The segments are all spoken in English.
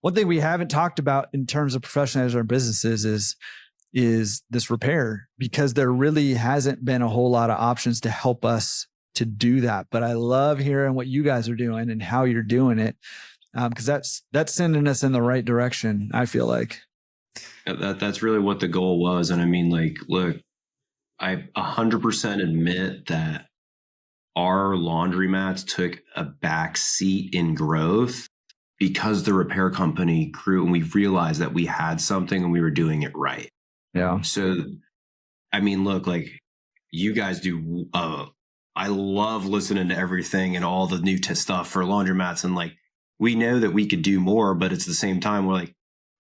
One thing we haven't talked about in terms of professionalizing our businesses is this repair, because there really hasn't been a whole lot of options to help us to do that. But I love hearing what you guys are doing and how you're doing it, because that's sending us in the right direction, I feel like. That's really what the goal was. And I mean, like, look, I 100% admit that our laundromats took a back seat in growth because the repair company grew and we realized that we had something and we were doing it right. Yeah. So, I mean, look, like you guys do, I love listening to everything and all the new stuff for laundromats. And like, we know that we could do more, but it's the same time we're like,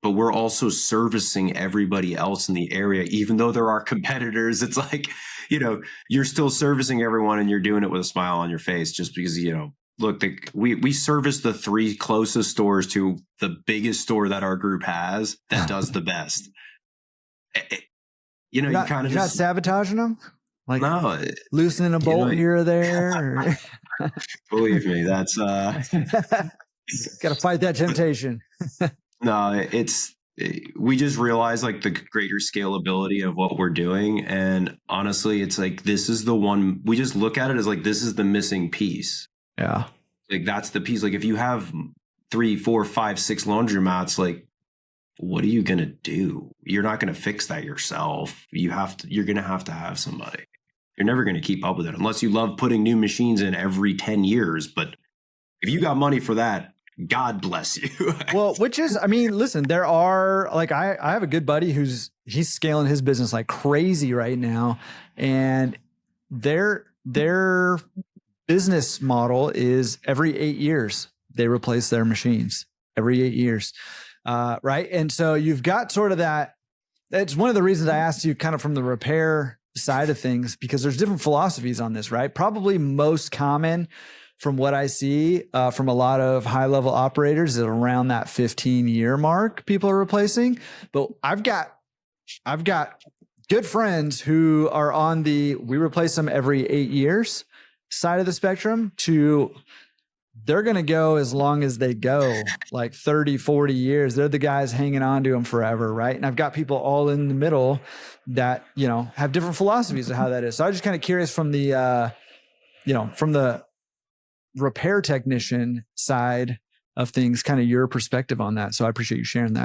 but we're also servicing everybody else in the area, even though there are competitors. It's like, you know, you're still servicing everyone and you're doing it with a smile on your face just because, you know, look, we service the 3 closest stores to the biggest store that our group has that does the best. You know, you kind of not sabotaging them, like no, loosening a bolt here or there. Believe me, that's got to fight that temptation. No, we just realize like the greater scalability of what we're doing. And honestly, it's like, this is the one, we just look at it as like, this is the missing piece. Yeah. Like that's the piece. Like if you have 3, 4, 5, 6 laundromats, like what are you going to do? You're not going to fix that yourself. You're going to have somebody. You're never going to keep up with it unless you love putting new machines in every 10 years. But if you got money for that, God bless you. Well, which is, I mean, listen, there are like, I have a good buddy he's scaling his business like crazy right now. And their business model is every 8 years, they replace their machines every 8 years. Right. And so you've got sort of that's one of the reasons I asked you kind of from the repair side of things, because there's different philosophies on this, right? Probably most common from what I see from a lot of high level operators is around that 15-year mark people are replacing. But I've got good friends who are on we replace them every 8 years side of the spectrum to they're going to go as long as they go, like 30, 40 years. They're the guys hanging on to them forever. Right. And I've got people all in the middle that, you know, have different philosophies of how that is. So I was just kind of curious from the repair technician side of things, kind of your perspective on that. So I appreciate you sharing that.